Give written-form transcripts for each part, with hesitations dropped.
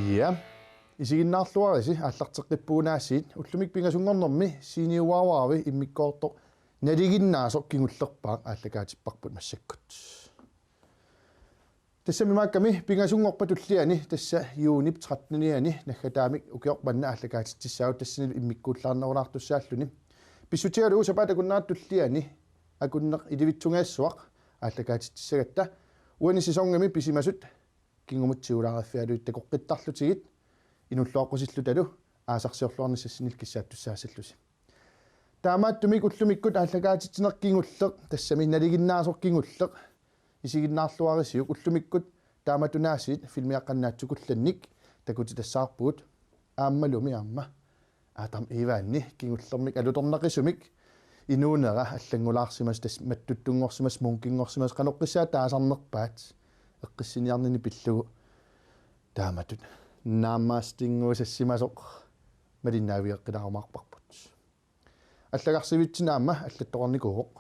Ja, isiginnaarluarisi аллартеққиппуунаассиит уллумик пингасунгорнэрми синиуауаави иммиккоорто налигиннаасо кингуллерпаақ ааллакаатиппарпут массаккут тассамимаакками пингасунгорпа туллиани тасса юунип 13-ниани наггатаамик укиорпанна ааллакаатиттиссаавут тассани иммиккууллаарнерунартуссааллуни писсутигалуу сапаатакуннаат туллиани акуннеқ иливитсунгаассуақ ааллакаатиттиссагатта уани сисонгами писимасут кингумутсиулаараффиалуит такоққиттарлутигит инуллуаққусиллуталу аасарсиорлуарниссассинил киссааттуссаасаллуси таамааттумик уллумиккут ааллакаатитсинеқкингуллеқ тассами налигиннаасоқкингуллеқ исигиннаарлуарисиук уллумиккут тааматунаасиит филмиаққаннаатсукулланник такути тассаарпуут ааммалуми аама аатам иваанни кингуллермик алуторнақисумик инуунера аллангулаарсимас тас маттуттунгорсимас мункингорсимас каноққиссаа таасарнерпаат эққиссиниарнини пиллугу тааматут наамаастингуусассимасоқ малиннаавиэққилаарумаарпарпут аллагарсивитсинаама аллатторникууоқ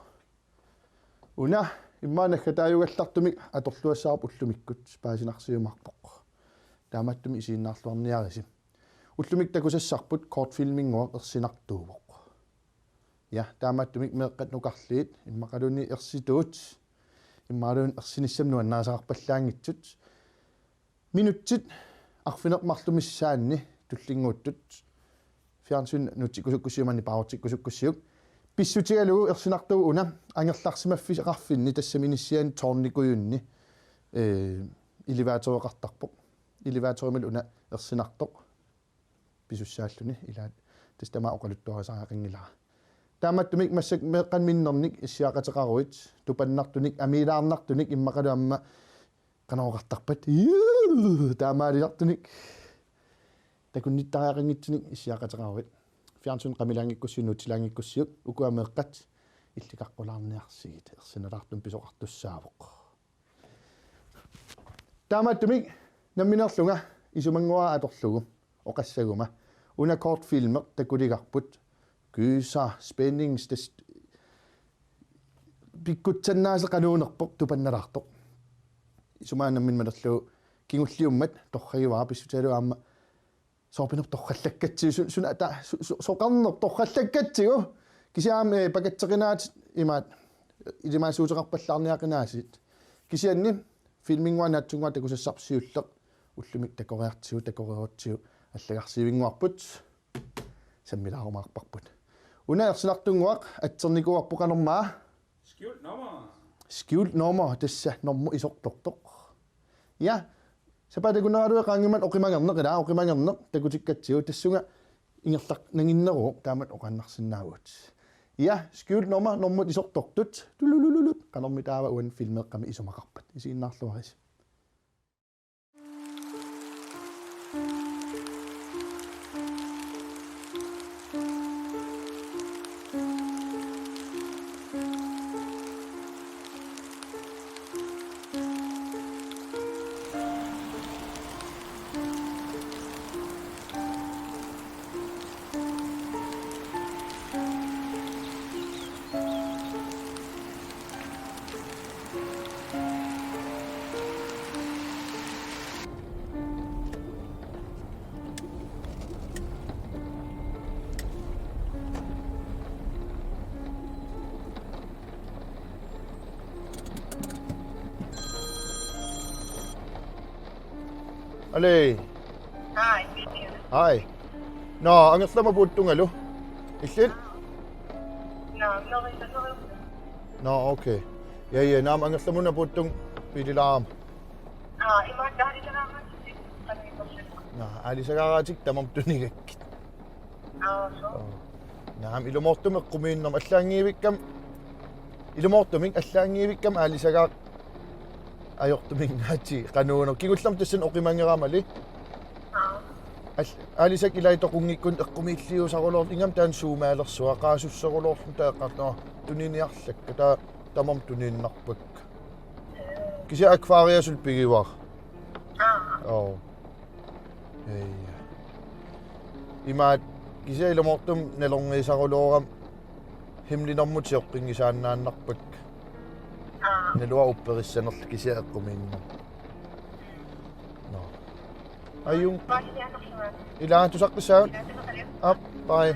уна иммаанаггатааюгаллартумик аторлуассаарп уллумиккут паасинарсиумарпоқ тааматтуми исииннаарлуарниариси уллумик такусассарпут кортфилмингуақ ерсинартуувоқ я тааматтумик меэққат нукарлиит иммақалуни ерситуут иммаалуун ерсиниссамнуан наасақарпаллаангитсут минутсит арфинеқмарлумиссаанни туллингууттут фиарсун нутикусуккусиумани паавартиккусуккуссиук писсутигалуу ерсинартуу уна ангерларсимаффисеқарфинни тассаминиссиан тоорникуйунни иливаатореқартарпоқ иливааторимал уна ерсинартоқ писуссааллуни илаат тастамаа оқалуттуарисаақингилара тааматтумик массак меэққанминнерник иссиақатеқаруит тупаннартуник амилаарнартуник иммақалуамма канаоқартарпат таамаалиартуник такунниттариақингитсуник иссиақатеқаруит фиарсун қамилаангиккуссиу тилаангиккуссиук укуамеэққат илликаққулаарниарсигит ерсиналаартум писоқартуссаавоқ тааматтумик намминерлунга исумангуа аторлугу оқассагума уна кортфилмеқ такулигарпут күйса спеннингс тэс пиккутсаннаase qanuunerpoq tupannalartoq исумаанаммин малерлуу кингуллиуммат торрагиваа писсуталу аама соопинер торраллаккатсиу суна та соқарнер торраллаккатсигу кисиаами пакатсеқинаат имаат илимаасуутеқарпаллаарниақинаасит кисианни филмингуанаатсунгуа такусассарсиуллеқ уллумик такориартсиу такориорутсиу аллагарсивингуарпут саммилаарумаарпарпут унаерсинартунгуақ атсерникуарпоқанермаа skjult nummer тасса нормо исортортоқ я сапатакунааруэ qaangimat oqimangernеқила oqimangernеқ такутиккатсиу тассунга ингерлақ нангиннеруу таамат оқаннарсинаагут я skjult nummer нормут исортортут тулулулулут канорми таава уан филмеққами исумақарпат исигиннаарлуарис Alei. Hi. Hi. No, angerslama puuttungalu. Illit? No, okay. Ja, naam angerslamuna puuttung pidilaam. Ima daarisanaamat. No, alisagaratik tamamtunigak. So. Naam ilumortumek qumiinnam allaangiivikkam. Ilumortumik allaangiivikkam alisagaa ajortumingaati qanuuno kigullam tassan oqimangeraamali алисак илаитоқунгиккун эққумииллиусарулоор ингам таан суумаалерсуа qaasussarulorlu тааққарнаа туниниарлакка таа тамам тунииннарпак кися аквариасул пигивар оо имаат кися иломортум налорнисарулоорам химлинэрмутиоққингисааннааннарпак налуа уппериссанерл кися эққумиинна Ayung Bakit anak siya? ilangan tusak to sound. Natin na kalim? Up, bye.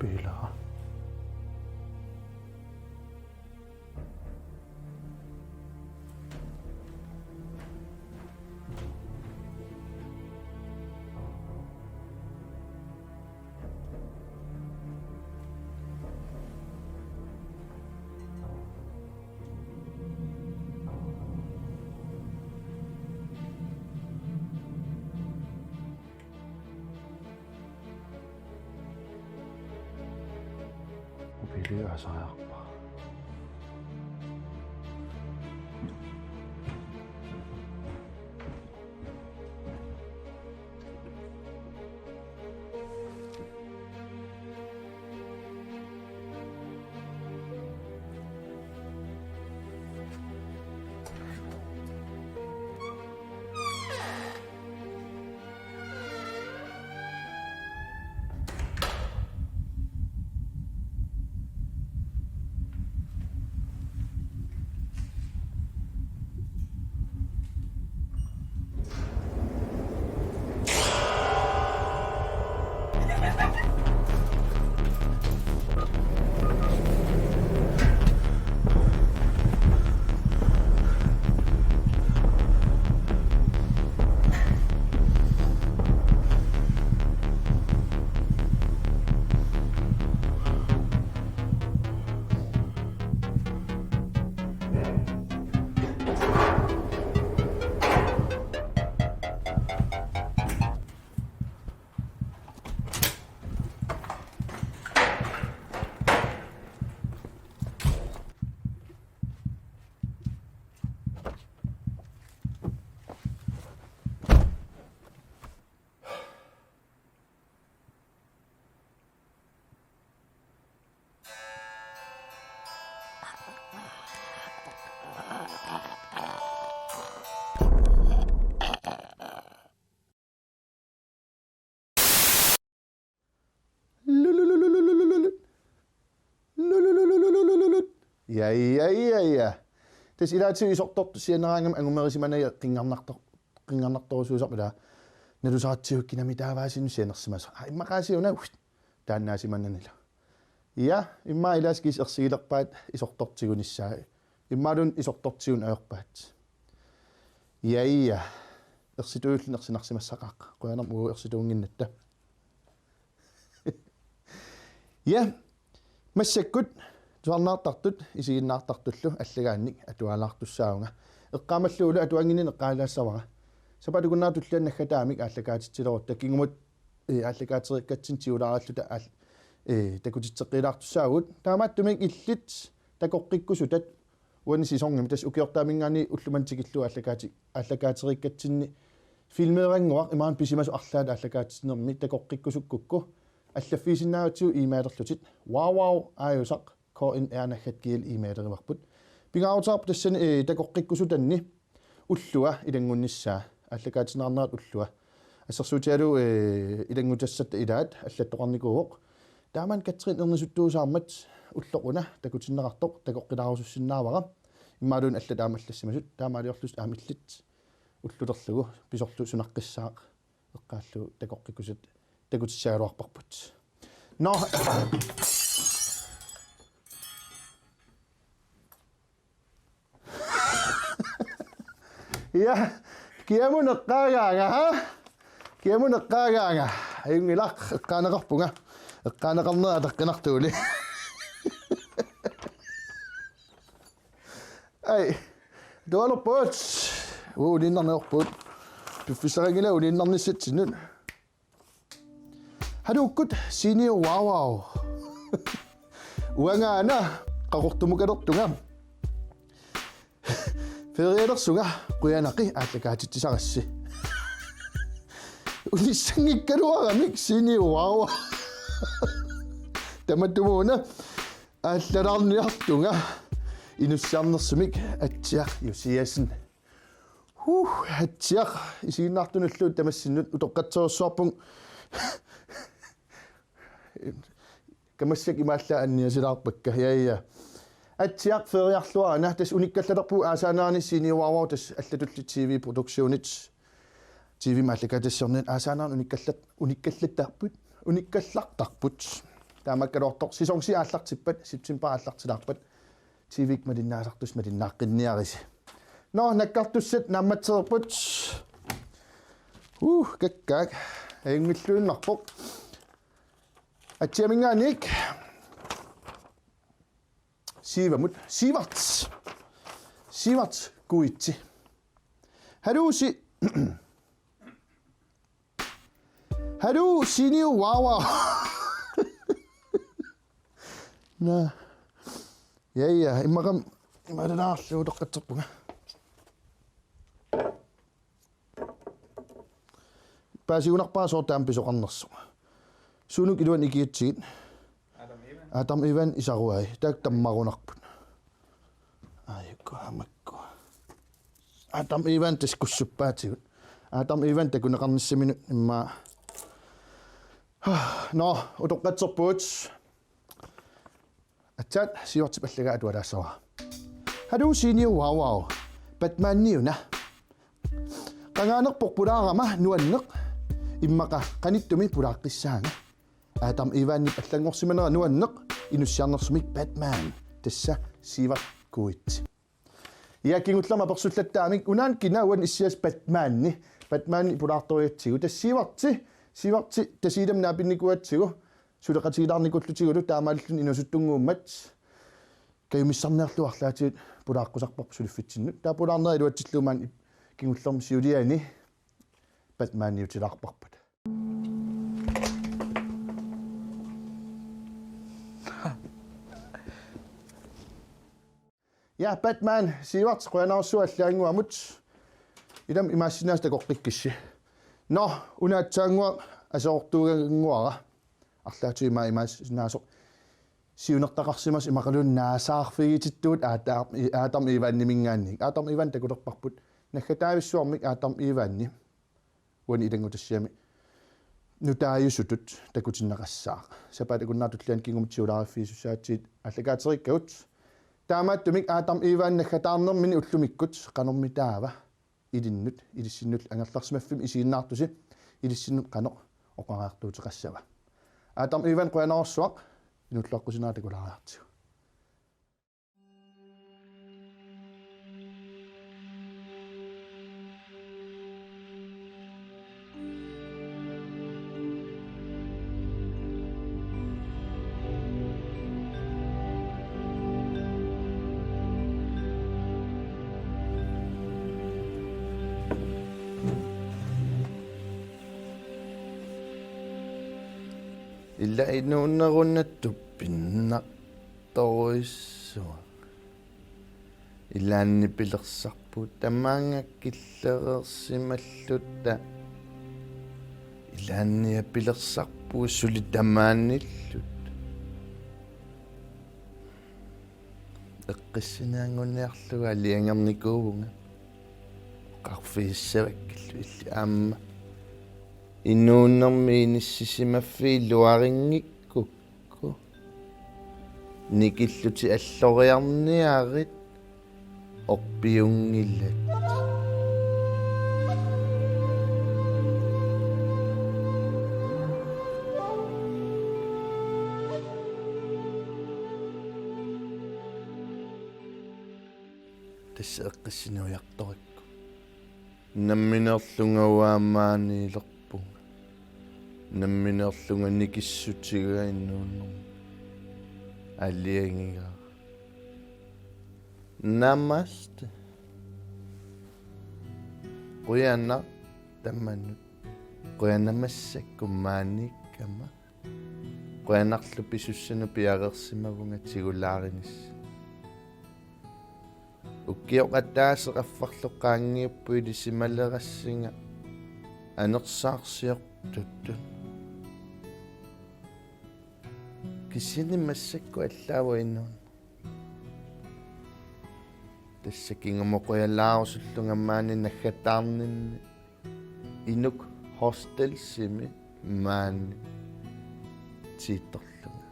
Bila. Bila saya apa? Ja. Tes ila tsu isok tok sianarangam angumarisima ya qingarnartorusuusaq mala nalusaratsiu kinamitaavaasin sianersimas ai maqaasiuna taannaasimananila ja imma ilaskis ersigilerpaat isortortigunissaa иммаалун исорторсиун аерпаат яия ерситууллинерсинарсимассақааққа қуянам уу ерситуунгиннатта я массаккут туарнаартартут исигиннаартартуллу аллагаанник атуалаартуссаунга эққамаллуулу атуангинин эққаалаассавара сапатукуннаатуллиан наггатаамик ааллагаатитсилерут таккингумут ааллагаатериккатсин тиулаараллута такутитсеққилаартуссаагут таамааттумик иллит такоққиккусутат уанисисорними тас укиортаамингаани уллумантикиллу ааллагаатериккатсинни филмеерангуақ имаан писимасу арлаат ааллагаатиснерми такоққиккусуккукку аллаффисиннааватсуу имаалерлутит wowow ааюсақ KNR наггатгиил имаалериварпут пигаутаарпу тассани такоққиккусутанни уллуа илангунниссаа аллагаатинаарнерат уллуа ассерсуутиалу илангутассатта илаат аллаттоқарникууоқ тааман катрин ернисуттуусаармат уллоқуна такутиннеқартоқ такоққилаарусуссиннаавара иммаалуун алла таамаллассимасут таамаалиорлус аамиллит уллулерлугу писорлу сунаққиссаақ эққааллу такоққиккусат такутиссааруарпарпут но я киамунеққаагаага киамунеққаагаага аюнгилақ эққаанеқарпунга эққаанеқарнера атаққинартуули ай дуалерпут улиннарнеорпут пиффисарагила улиннарниссатсинут хадуккут синио wowow уангаана қақортумукалертунга фериалерсуга қуянақи ааллагаатитсисарасси улиссангиккалуарамик синио wowow таматтумуна ааллалаарниартунга инуссиарнерсумик атсиақ юсиасин атсиақ исигиннаартуналлуут тамассиннут утоққатсоорсуарпун камассак имаалла анниасилаарпакка яия атсиақ фериарлуарана тас униккаллалерпу аасаанаани сини wowow тас аллатулли TV продукционит TV маллакатассернит аасаанаар униккаллаттарпут униккаллартарпут таамаккалоортор сисонси ааллартиппат септембер ааллартилаарпат TV-ик малиннаасартус малиннааққинниариси но наккартуссат намматсерпут каккак аюнгиллууннарпоқ атсиамингааник сиварт гуитси харууси синиу wowow на яя имаданаарлуу тоққатсерпунга паасигунарпаа соортаам писоқарнерсуга сунук илуан икиатсигит Адам Иван исаруай так таммарунарпут амакку Адам Иван тискуссуппаатигут Адам Иван такунеқарниссаминут имма но утоққатсерпуут атсаат сиортип аллагаат валаассава хаду синиу wowow батмаанниуна qangaanерпор пулаарама нуаннеқ иммақа qaниттуми пулааққиссаага Адам Иванни аллангорсиманера нуаннеқ инуссиарнерсумик Batman тасса сиват куит я кингуллама персуллаттаамик унаан кинауан иссиас Batman-ни пулаарториатсигу тассиварти тасилам наапинникуатсигу сулеқатигилаарникуллутигулу таамааллун инусуттунгууммат каюмиссарнеерлуарлаатигут пулааққусарпарпу сулиффитсиннут таа пулаарнери илуатсиллуумаан кингуллерми сиулиани Batman-ни утилаарпарпут я Batman сиварт қуянаарсуаллаангуамут илам имаассинаас такоққиккисси но унаатсаангуа асоортуугангуара арлаатуима имаассинаасоқ сиунертақарсимас имақалуун наасаарфигититтуут Адам Иванни мингаанник Адам Иван такулерпарпут наггатаависсуармик Адам Иванни уани илангутассиами нутааюсутут такутиннеқассаа сапатакуннаатуллиан кингумтиулаариффиисусаатсиит аллагаатериккагут таамааттумик Адам Иван наггатаарнермини уллумиккут қанормитаава илиннут илиссиннут ангерларсимаффим исигиннаартуси илиссиннут қано оқараартуутеқассава Адам Иван қуянаарсуақ инуллаққусинаа такулаариартигу illa inuunnerunattuppinnaqqtoruissua ilaanni pilersarpuut tamaangakkillereersimallutta ilaannia pilersarpuu suli tamaannillut eqqissinaangunniarluga aliangernikuvunga qarfiissavakkillu illi aamma innuunnermi inissisimaffi luaringikkukku nikilluti alloriarniarit orpiungillat tassa eqqisinuiartorakku namminerlungauaamaaniilerpunga namminerlunga nikissutiga innuunnermi alliangiga Namaste. Quyana tamannut. Quyanamassakumaanikama. Quyanarlu pisussanu piareersimavunga tigulaarinis. Ukkioqattaaseqaffarloqaangiuppu ilisimallerassinga anersaarsiortuttun. Kisini massakku allaawa innuun. Tassakingamoquyallaarusullungammaani naggataarninni inuk hostelsimi maanni tiittorlunga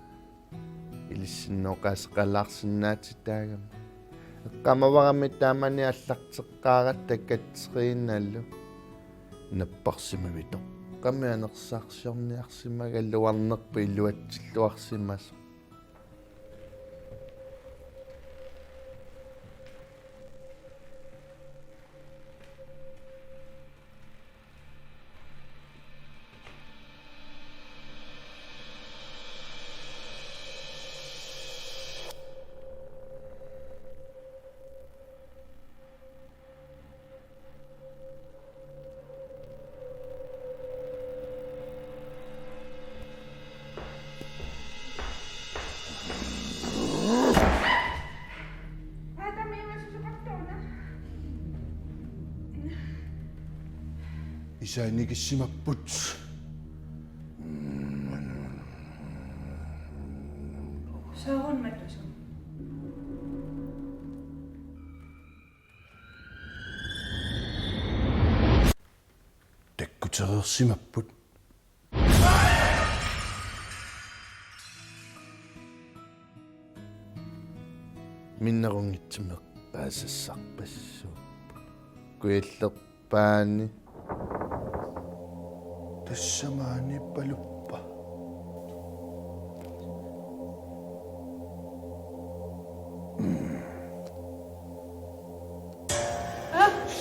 ilissinnoqaasqalaarsinnaatitaagama eqqamavarami taamani allarteqqaarat takkatseriinallu napparsimavito qami anersaarsiorniarsimagalluarnerpu illuatsilluarsimas Isainikissimapput. Saaron mattusun. Tekkutereersimapput. Minnerungitsumeqqaasassarpassuuppu. Kuillerpaani tassamaani paluppa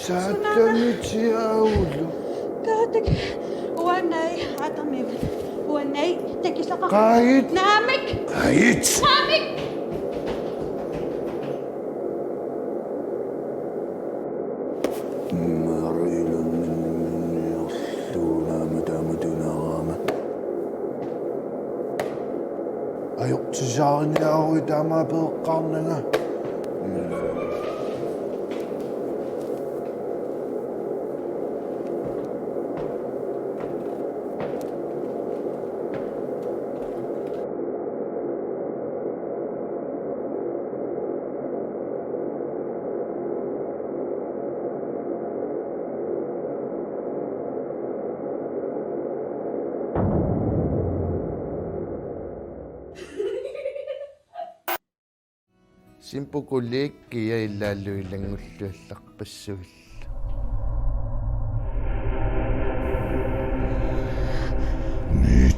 saatamitti aulu Taatek. Huonei. Atamiv. Huonei. Tekislaqa. Qaayit. Naamik. Qaayit. Naamik. Ajoqtisaarniarui taamaapeeqqaarnanga Simpukuliikkia illaalluilangulluallarpassuilla Niit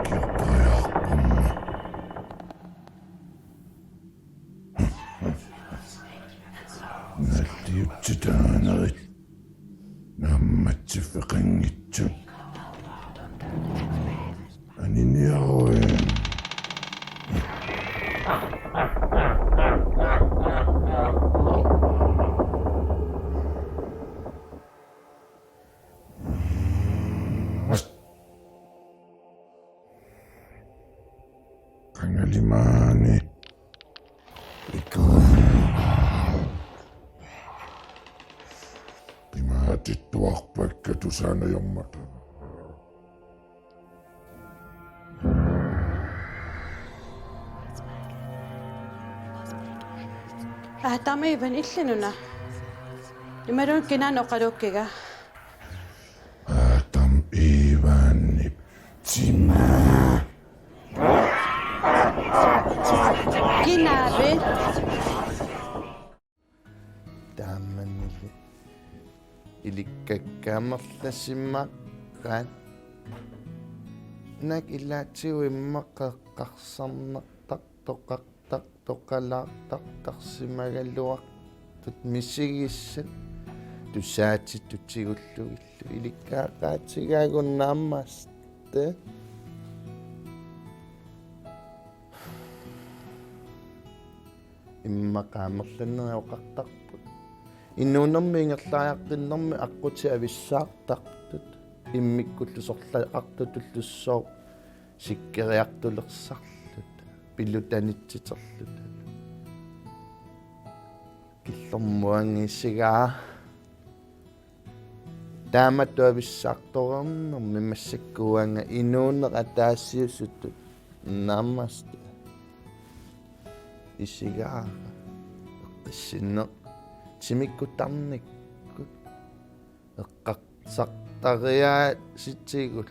kiuqqajaqqumma nalliutsitaanerit nammatsifeqanngitsu aniniaruin Atittuarpakka tusaanajormata. Ahtamiivan illinuna. Nimerun kinan oqalukkiga. Atam Ivan Tima. Kinaabi. Taammanilli ilikkakkaamerlasimmaqqaan nak illaatsiu immaqqaqqarsarnartaq toqartaq toqalaartartarsimagalluartut missigissat tussaati tutsigulluillu ilikkaaqaatigaagunnaammaste иммакаамерланнериоқартарпут иннуунэрми ингерлааяртиннэрми аққути ависсаартартут иммиккуллусорлаақартутуллуссоо сиккериартулерсарлут пиллутанитситерлут киллэрмуангиссигаа тааматту ависсаарторернэрми массаккуанга инуунера таассиусуттут нааммаст исигаа эққиссинне тимиккутарниккут эққартартариаа ситсигул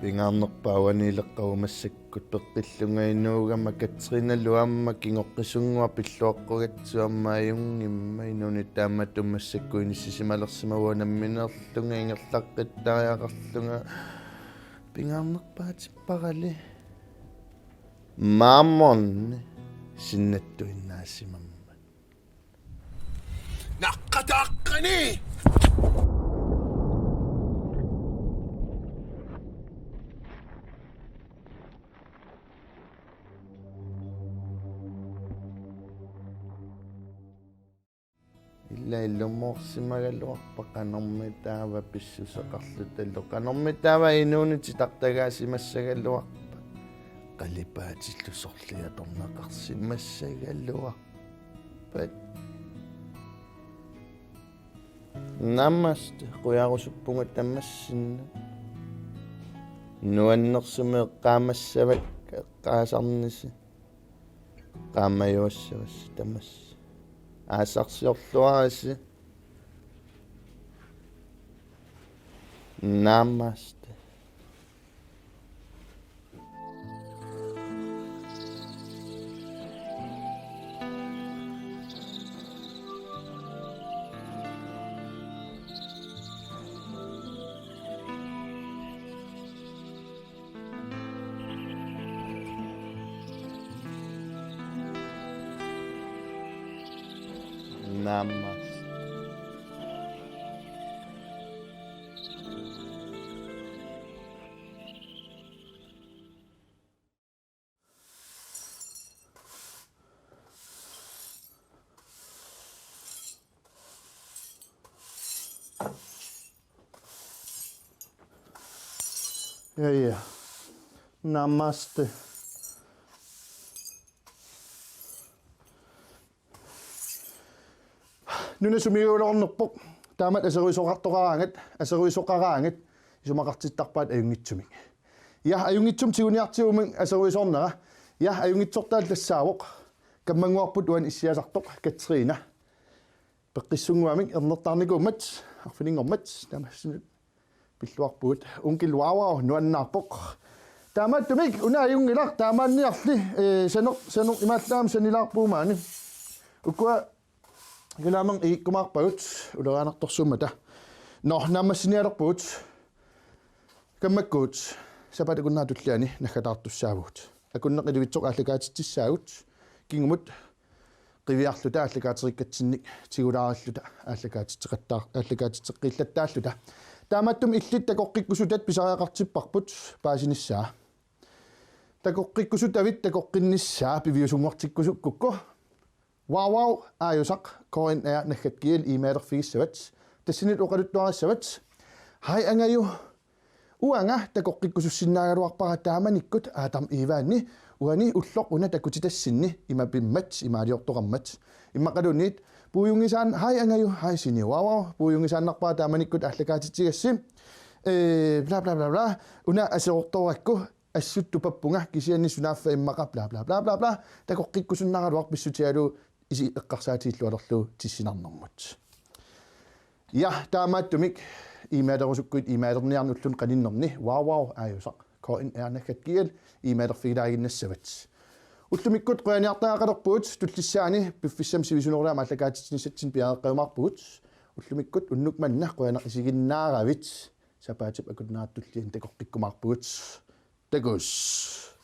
пингаарнерпауанилеққавумассаккут пеққиллунгаинуугама катриналуамма киноққисунгуа пиллуаққугатсуаммааюнгимма инуни тааматтумассаккуиниссисималерсимавуанамминерлунга ингерлаққиттариақарлунга пингаарнерпаатиппарали маамморни синнаттуиннаасимамма Naqqataqqani! illa illummoorsimagalluarpa qanormitaava pissusaqarlutallu qanormitaava inuuniti tartagaasimassagalluarpa qalipaatillusorliatornaqarsimassagalluarpa namaste quyaarusuppunga tamassinna nuannersumi eqqaamassavat eqqaasarnisi qaamajuassavassi tamassi аасарсиорлуараси намасте намас Ja. Namaste. Nuna sumiuulornerpoq taamat aseruisoqartoqaraangat aseruisoqaraangat isumaqartittarpaat ajungitsumik ja ajungitsum tiguniartiuming aseruisornera ja ajungitsortaallassaavoq kammanguarput uan issiasartoq Katrina peqqissunguamik ernertarnikuummat arfiningormat tamassinut pilluarpuut unkilwaawaa nuannaarpoq taamattumik una ajungilar taamaanniarli sanoq imaallaam sanilaarpuumaani ukua Gelaamang ikkumaarpagut uleraanartorsummata naamassinialerpuut kammakkuut sapatakunnaatulliani naggataartussaavuut akunneqilivitsoq aallakaatitsissaagut kingumut qiviarluta aallakaaterikkatsinnik tigulaaralluta aallakaatitseqqillаттааллута тааматтум иллит такоққиккусутат писариақартиппарпут паасинissaa такоққиккусут авит такоққиннissaa пивиусунгортиккусуккукку wowow ayusaq KNR naggatkiil iimaalerfigissavат tassinit uqaluttuarissavат hai angayu uanga takoqqikkusussinnaaгаluarpara taamanikkut aatam iivaanni uani ulloq una takutitassinni imapimmat imaaliortoqammat immaqalunit puuyungisaan hai angayu hai sini wowow puuyungisaannarpaa taamanikkut allakaatitigassi bla bla bla bla una aseortorakku assuttu pappunga kisianni sunaaffa immaqa bla bla bla bla bla takoqqikkusunnaraluaq pissutialu isi eqqarsaatiillualerlu tissinarnermut ja taamaattumik imaalerusukkuit imaalerniarnullun qaninnerni wowow aayusaq KNR nakatkial imaalerfigilaaginnassavats уллумиккут қуаниартаақалерпуут туллиссаани пиффиссам сивисунерлаама аллакаатитсинissatsin пиаеққимаарпуут уллумиккут уннукманна қуанеқ исигиннааравит сапаатип акутнаартуллиин такоққиккумаарпуут такус